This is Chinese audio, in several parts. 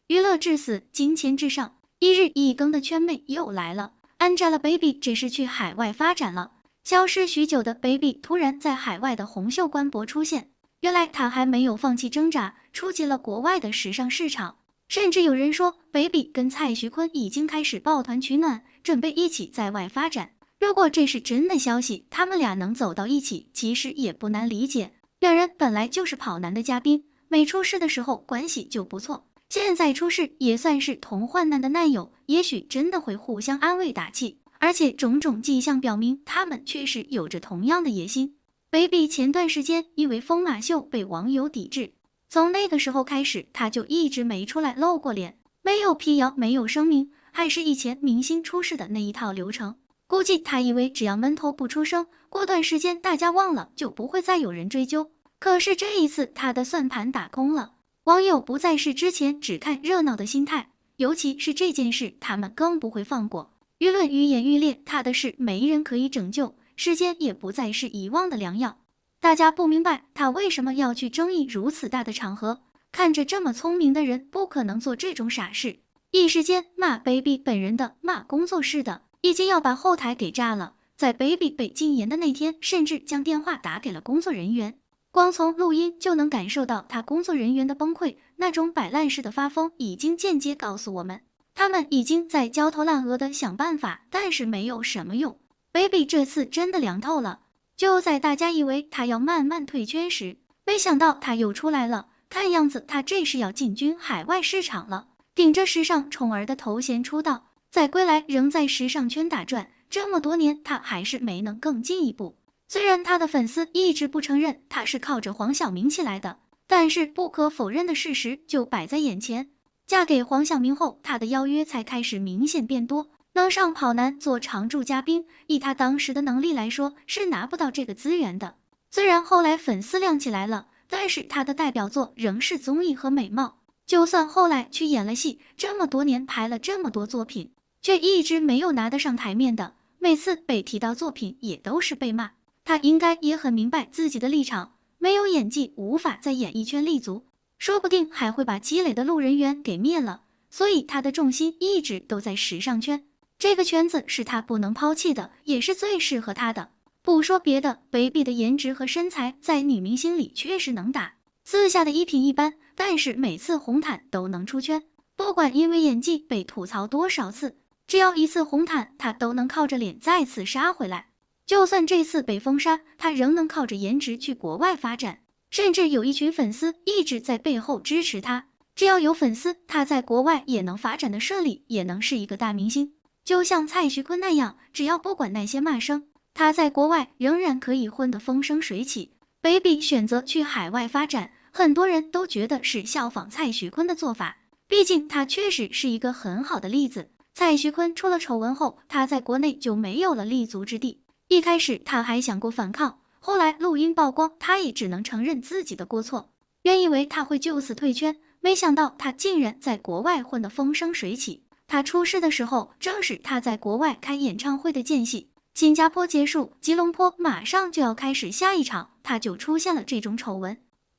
娱乐至死，金钱至上。一日一更的圈妹又来了，Angelababy 这是去海外发展了。消失许久的 Baby 突然在海外的红袖官博出现，原来她还没有放弃挣扎，出击了国外的时尚市场。甚至有人说 ，Baby 跟蔡徐坤已经开始抱团取暖，准备一起在外发展。如果这是真的消息，他们俩能走到一起，其实也不难理解。两人本来就是跑男的嘉宾，没出事的时候关系就不错，现在出事也算是同患难的难友，也许真的会互相安慰打气。而且种种迹象表明，他们确实有着同样的野心。Baby 前段时间因为疯马秀被网友抵制，从那个时候开始，他就一直没出来露过脸，没有辟谣，没有声明，还是以前明星出事的那一套流程。估计他以为只要闷头不出声，过段时间大家忘了，就不会再有人追究。可是这一次，他的算盘打空了，网友不再是之前只看热闹的心态，尤其是这件事，他们更不会放过。舆论愈演愈烈，他的事没人可以拯救，时间也不再是遗忘的良药。大家不明白他为什么要去争议如此大的场合，看着这么聪明的人，不可能做这种傻事。一时间骂 Baby 本人的，骂工作室的，已经要把后台给炸了。在 Baby 被禁言的那天，甚至将电话打给了工作人员。光从录音就能感受到他工作人员的崩溃，那种摆烂式的发疯已经间接告诉我们，他们已经在焦头烂额的想办法，但是没有什么用。Baby 这次真的凉透了。就在大家以为他要慢慢退圈时，没想到他又出来了。看样子他这是要进军海外市场了，顶着时尚宠儿的头衔出道，在归来仍在时尚圈打转。这么多年，他还是没能更进一步。虽然他的粉丝一直不承认他是靠着黄晓明起来的，但是不可否认的事实就摆在眼前。嫁给黄晓明后，他的邀约才开始明显变多。能上跑男做常驻嘉宾，以他当时的能力来说，是拿不到这个资源的。虽然后来粉丝亮起来了，但是他的代表作仍是综艺和美貌。就算后来去演了戏，这么多年拍了这么多作品，却一直没有拿得上台面的。每次被提到作品，也都是被骂。他应该也很明白自己的立场，没有演技，无法在演艺圈立足，说不定还会把积累的路人缘给灭了。所以他的重心一直都在时尚圈。这个圈子是他不能抛弃的，也是最适合他的。不说别的 ，Baby 的颜值和身材在女明星里确实能打，私下的衣品一般，但是每次红毯都能出圈。不管因为演技被吐槽多少次，只要一次红毯，他都能靠着脸再次杀回来。就算这次被封杀，他仍能靠着颜值去国外发展。甚至有一群粉丝一直在背后支持他。只要有粉丝，他在国外也能发展的顺利，也能是一个大明星。就像蔡徐坤那样，只要不管那些骂声，他在国外仍然可以混得风生水起。Baby 选择去海外发展，很多人都觉得是效仿蔡徐坤的做法，毕竟他确实是一个很好的例子。蔡徐坤出了丑闻后，他在国内就没有了立足之地。一开始他还想过反抗，后来录音曝光，他也只能承认自己的过错。原以为他会就此退圈，没想到他竟然在国外混得风生水起。他出事的时候，正是他在国外开演唱会的间隙。新加坡结束，吉隆坡马上就要开始下一场，他就出现了这种丑闻。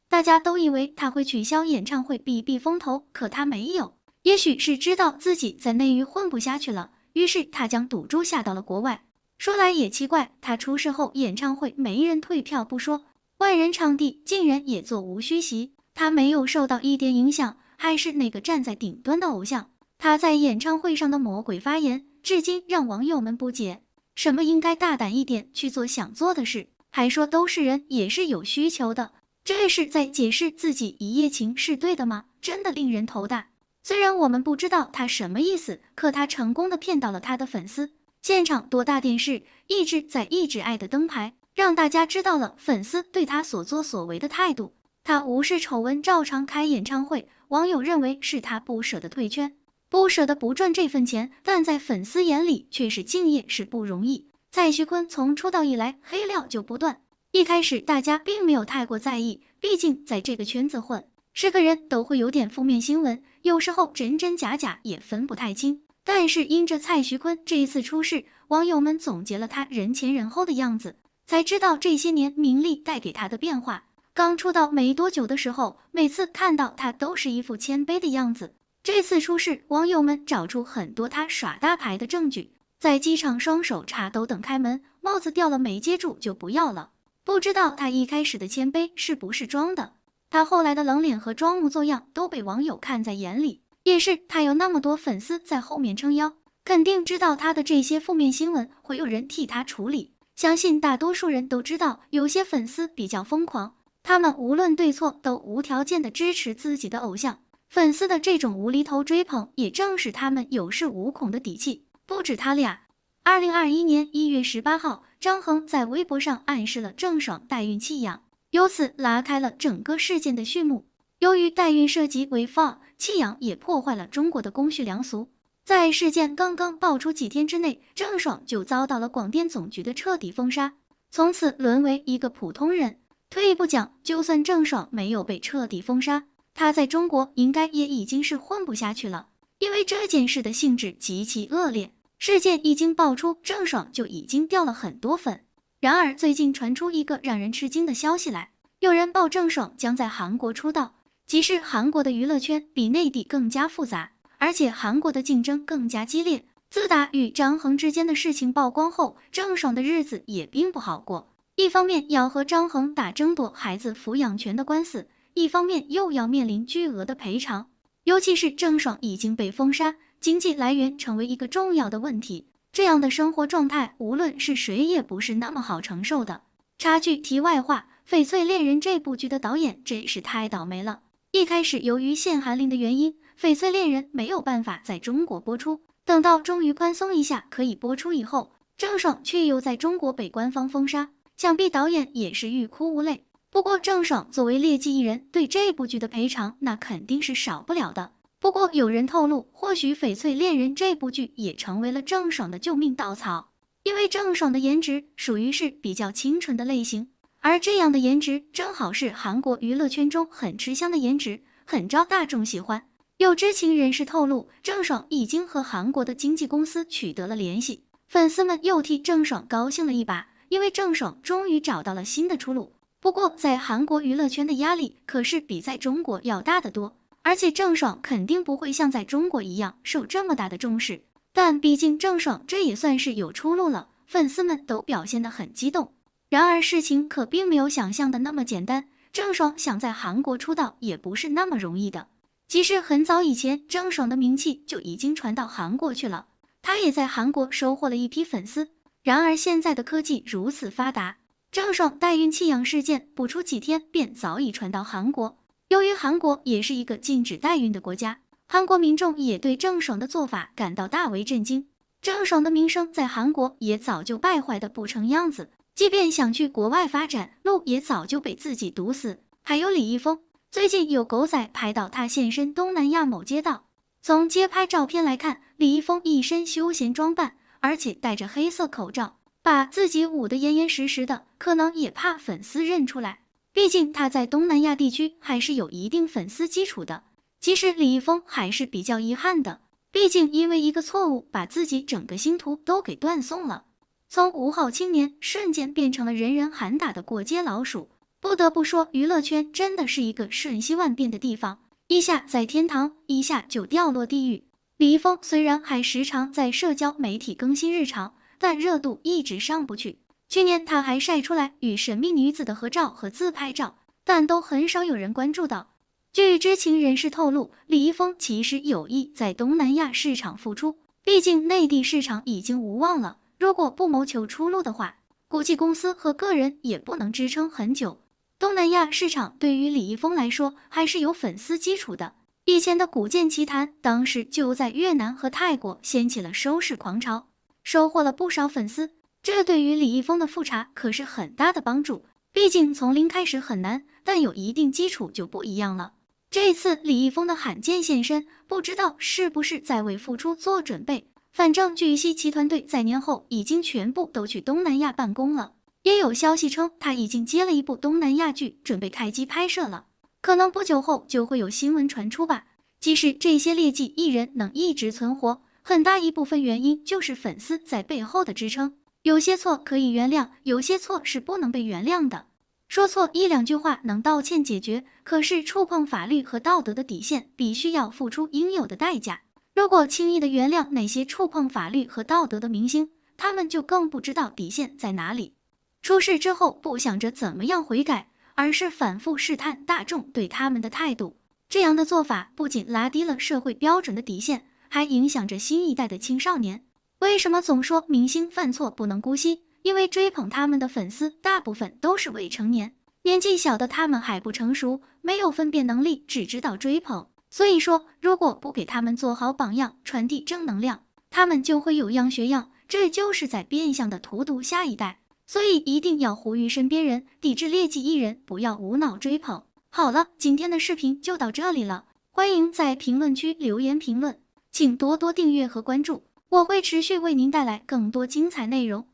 大家都以为他会取消演唱会避避风头，可他没有。也许是知道自己在内娱混不下去了，于是他将赌注下到了国外。说来也奇怪，他出事后演唱会没人退票不说，万人场地竟然也座无虚席。他没有受到一点影响，还是那个站在顶端的偶像。他在演唱会上的魔鬼发言，至今让网友们不解。什么应该大胆一点去做想做的事，还说都是人也是有需求的，这是在解释自己一夜情是对的吗？真的令人头大。虽然我们不知道他什么意思，可他成功的骗到了他的粉丝。现场多大电视一直在一直爱的灯牌，让大家知道了粉丝对他所作所为的态度。他无视丑闻照常开演唱会，网友认为是他不舍得退圈，不舍得不赚这份钱，但在粉丝眼里却是敬业是不容易。蔡徐坤从出道以来黑料就不断，一开始大家并没有太过在意，毕竟在这个圈子混，是个人都会有点负面新闻，有时候真真假假也分不太清。但是因着蔡徐坤这一次出事，网友们总结了他人前人后的样子，才知道这些年名利带给他的变化。刚出道没多久的时候，每次看到他都是一副谦卑的样子，这次出事，网友们找出很多他耍大牌的证据，在机场双手插兜等开门，帽子掉了没接住就不要了。不知道他一开始的谦卑是不是装的，他后来的冷脸和装模作样都被网友看在眼里。也是他有那么多粉丝在后面撑腰，肯定知道他的这些负面新闻会有人替他处理。相信大多数人都知道，有些粉丝比较疯狂，他们无论对错都无条件的支持自己的偶像。粉丝的这种无厘头追捧，也正是他们有恃无恐的底气。不止他俩，2021年1月18号，张恒在微博上暗示了郑爽代孕弃养，由此拉开了整个事件的序幕。由于代孕涉及违法，弃养也破坏了中国的公序良俗。在事件刚刚爆出几天之内，郑爽就遭到了广电总局的彻底封杀，从此沦为一个普通人。退一步讲，就算郑爽没有被彻底封杀，她在中国应该也已经是混不下去了，因为这件事的性质极其恶劣。事件一经爆出，郑爽就已经掉了很多粉。然而最近传出一个让人吃惊的消息来，有人报郑爽将在韩国出道。即使韩国的娱乐圈比内地更加复杂，而且韩国的竞争更加激烈。自打与张恒之间的事情曝光后，郑爽的日子也并不好过。一方面要和张恒打争夺孩子抚养权的官司，一方面又要面临巨额的赔偿。尤其是郑爽已经被封杀，经济来源成为一个重要的问题。这样的生活状态，无论是谁也不是那么好承受的。插句题外话，《翡翠恋人》这部剧的导演真是太倒霉了。一开始由于限韩令的原因，《翡翠恋人》没有办法在中国播出，等到终于宽松一下可以播出以后，郑爽却又在中国被官方封杀，想必导演也是欲哭无泪。不过郑爽作为劣迹艺人，对这部剧的赔偿那肯定是少不了的。不过有人透露，或许《翡翠恋人》这部剧也成为了郑爽的救命稻草，因为郑爽的颜值属于是比较清纯的类型。而这样的颜值正好是韩国娱乐圈中很吃香的颜值，很招大众喜欢。有知情人士透露，郑爽已经和韩国的经纪公司取得了联系，粉丝们又替郑爽高兴了一把，因为郑爽终于找到了新的出路。不过在韩国娱乐圈的压力可是比在中国要大得多，而且郑爽肯定不会像在中国一样受这么大的重视。但毕竟郑爽这也算是有出路了，粉丝们都表现得很激动。然而事情可并没有想象的那么简单，郑爽想在韩国出道也不是那么容易的。其实很早以前，郑爽的名气就已经传到韩国去了，她也在韩国收获了一批粉丝。然而现在的科技如此发达，郑爽代孕弃养事件不出几天便早已传到韩国。由于韩国也是一个禁止代孕的国家，韩国民众也对郑爽的做法感到大为震惊。郑爽的名声在韩国也早就败坏的不成样子，即便想去国外发展，路也早就被自己堵死。还有李易峰，最近有狗仔拍到他现身东南亚某街道，从街拍照片来看，李易峰一身休闲装扮，而且戴着黑色口罩，把自己捂得严严实实的，可能也怕粉丝认出来。毕竟他在东南亚地区还是有一定粉丝基础的。其实李易峰还是比较遗憾的，毕竟因为一个错误，把自己整个星途都给断送了。从五好青年瞬间变成了人人喊打的过街老鼠。不得不说，娱乐圈真的是一个瞬息万变的地方，一下在天堂，一下就掉落地狱。李易峰虽然还时常在社交媒体更新日常，但热度一直上不去。去年他还晒出来与神秘女子的合照和自拍照，但都很少有人关注到。据知情人士透露，李易峰其实有意在东南亚市场复出，毕竟内地市场已经无望了。如果不谋求出路的话，估计公司和个人也不能支撑很久。东南亚市场对于李易峰来说还是有粉丝基础的，以前的古剑奇谭当时就在越南和泰国掀起了收视狂潮，收获了不少粉丝，这对于李易峰的复查可是很大的帮助。毕竟从零开始很难，但有一定基础就不一样了。这次李易峰的罕见现身，不知道是不是在为复出做准备。反正据悉其团队在年后已经全部都去东南亚办公了，也有消息称他已经接了一部东南亚剧，准备开机拍摄了，可能不久后就会有新闻传出吧。即使这些劣迹艺人能一直存活，很大一部分原因就是粉丝在背后的支撑，有些错可以原谅，有些错是不能被原谅的。说错一两句话能道歉解决，可是触碰法律和道德的底线，必须要付出应有的代价。如果轻易的原谅那些触碰法律和道德的明星，他们就更不知道底线在哪里。出事之后不想着怎么样悔改，而是反复试探大众对他们的态度。这样的做法不仅拉低了社会标准的底线，还影响着新一代的青少年。为什么总说明星犯错不能姑息？因为追捧他们的粉丝大部分都是未成年，年纪小的他们还不成熟，没有分辨能力，只知道追捧。所以说，如果不给他们做好榜样，传递正能量，他们就会有样学样，这就是在变相的荼毒下一代。所以一定要呼吁身边人抵制劣迹艺人，不要无脑追捧。好了，今天的视频就到这里了，欢迎在评论区留言评论，请多多订阅和关注，我会持续为您带来更多精彩内容。